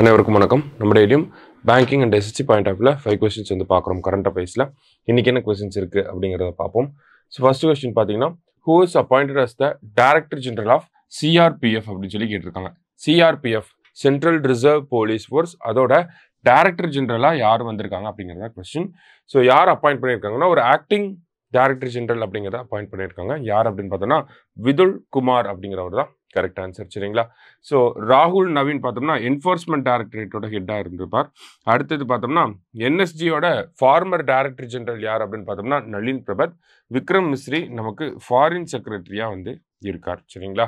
அனைவருக்கும் வணக்கம். நம்ம டெய்லியும் banking and SSC point of வியூல 5 கொஸ்டின்ஸ் வந்து பார்க்குறோம் கரண்ட் அஃபேர்ஸில். இன்னைக்கு என்ன கொஸ்டின்ஸ் இருக்குது அப்படிங்கிறத பார்ப்போம். ஸோ ஃபர்ஸ்ட் கொஸ்டின் பார்த்தீங்கன்னா, who is appointed as the director general of CRPF அப்படின்னு சொல்லி கேட்டிருக்காங்க. CRPF central reserve police force, அதோட டைரக்டர் ஜெனரலாக யார் வந்திருக்காங்க அப்படிங்கிறத கொஸ்டின். ஸோ யார் அப்பாயிண்ட் பண்ணியிருக்காங்கன்னா, ஒரு ஆக்டிங் டைரக்டர் ஜெனரல் அப்படிங்கிறத அப்பாயிண்ட் பண்ணியிருக்காங்க. யார் அப்படின்னு பார்த்தோம்னா விதுல் குமார் அப்படிங்கிறவர் தான் கரெக்ட் ஆன்சர். சரிங்களா? ஸோ ராகுல் நவீன் பார்த்தோம்னா என்ஃபோர்ஸ்மெண்ட் டைரக்டரேட்டோட ஹெட்டாக இருந்திருப்பார். அடுத்தது பார்த்தோம்னா என்எஸ்ஜியோட ஃபார்மர் டைரக்டர் ஜெனரல் யார் அப்படின்னு பார்த்தோம்னா நளின் பிரபத். விக்ரம் மிஸ்ரி நமக்கு ஃபாரின் செக்ரட்டரியாக வந்து இருக்கார். சரிங்களா?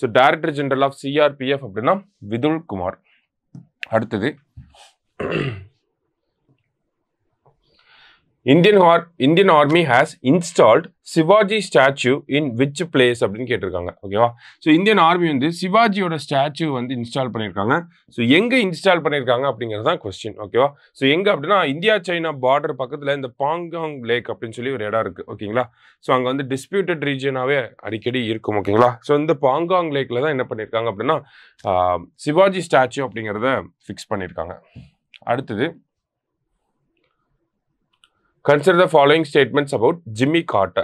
So director general of CRPF அப்படின்னா விதுல் குமார். அடுத்தது Indian Army has installed Sivaji statue in which place அப்படின்னு கேட்டிருக்காங்க. ஓகேவா? ஸோ இந்தியன் ஆர்மி வந்து சிவாஜியோட ஸ்டாச்சு வந்து இன்ஸ்டால் பண்ணியிருக்காங்க. ஸோ எங்கே இன்ஸ்டால் பண்ணியிருக்காங்க அப்படிங்கிறது தான் கொஸ்டின். ஓகேவா? ஸோ எங்கே அப்படின்னா இந்தியா சைனா பார்டர் பக்கத்தில் இந்த பாங்காங் லேக் அப்படின்னு சொல்லி ஒரு இடம் இருக்குது. ஓகேங்களா? ஸோ அங்கே வந்து டிஸ்பியூட்டட் ரீஜனாகவே அடிக்கடி இருக்கும். ஓகேங்களா? ஸோ இந்த பாங்காங் லேக்கில் தான் என்ன பண்ணியிருக்காங்க அப்படின்னா சிவாஜி ஸ்டாச்சு அப்படிங்கிறத ஃபிக்ஸ் பண்ணியிருக்காங்க. அடுத்தது consider the following statements about Jimmy Carter.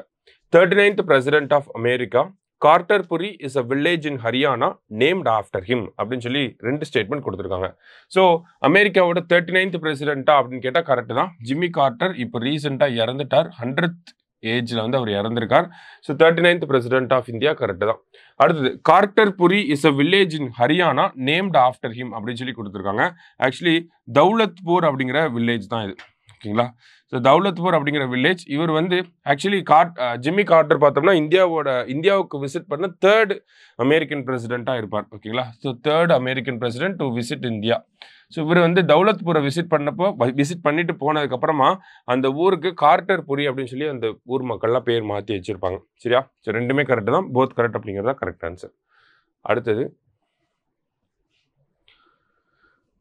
39th President of America, Carterpuri is a village in Haryana named after him அப்படின்னு சொல்லி ரெண்டு ஸ்டேட்மெண்ட் கொடுத்துருக்காங்க. ஸோ அமெரிக்காவோட 39th பிரசிடென்ட்டா அப்படின்னு கேட்டால் கரெக்டு தான். ஜிம்மி கார்ட்டர் இப்போ ரீசெண்டாக இறந்துட்டார். 100th ஏஜில் வந்து அவர் இறந்திருக்கார். So 39th president of India correct தான். அடுத்தது Carterpuri is a village in Haryana named after him அப்படின்னு சொல்லி கொடுத்துருக்காங்க. ஆக்சுவலி தௌலத்பூர் அப்படிங்கிற வில்லேஜ் தான் இது. ஓகேங்களா? ஸோ தௌலத்பூர் அப்படிங்கிற வில்லேஜ். இவர் வந்து ஆக்சுவலி ஜிம்மி கார்ட்டர் பார்த்தோம்னா இந்தியாவுக்கு விசிட் பண்ண 3rd அமெரிக்கன் பிரசிடென்ட்டாக இருப்பார். ஓகேங்களா? So 3rd American president to visit India. So இவர் வந்து தௌலத்பூரை விசிட் பண்ணிட்டு போனதுக்கப்புறமா அந்த ஊருக்கு கார்ட்டர்புரி அப்படின்னு சொல்லி அந்த ஊர் மக்கள்லாம் பேர் மாற்றி வச்சிருப்பாங்க. சரியா? ஸோ ரெண்டுமே கரெக்டு தான். போத் கரெக்ட் அப்படிங்கிறதா கரெக்ட் ஆன்சர். அடுத்தது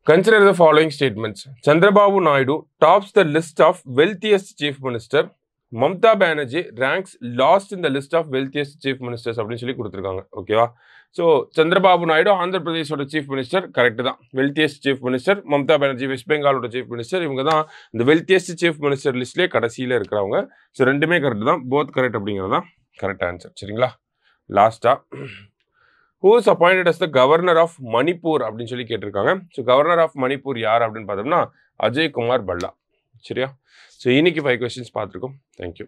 consider the following statements. Chandrababu Naidu tops the list of wealthiest chief minister. Mamata Banerjee ranks last in the list of wealthiest chief ministers அப்படின்னு சொல்லி கொடுத்துருக்காங்க. ஓகேவா? ஸோ சந்திரபாபு நாயுடு ஆந்திர பிரதேஷோட chief minister correct தான். Wealthiest chief minister. Mamata Banerjee west பெங்காலோட chief minister. இவங்க தான் இந்த வெல்த்தியஸ்ட் சீஃப் மினிஸ்டர் லிஸ்ட்லேயே கடைசியில் இருக்கிறவங்க. ஸோ ரெண்டுமே கரெக்டு தான். போத் கரெக்ட் அப்படிங்கிறது தான் கரெக்ட் ஆன்சர். சரிங்களா? லாஸ்ட்டாக who is appointed as the governor of Manipur அப்படின்னு சொல்லி கேட்டிருக்காங்க. ஸோ கவர்னர் ஆஃப் மணிப்பூர் யார் அப்படின்னு பார்த்தோம்னா அஜய் குமார் பல்லா. சரியா? ஸோ இன்னைக்கு 5 கொஸ்டின்ஸ் பார்த்துருக்கோம். தேங்க்யூ.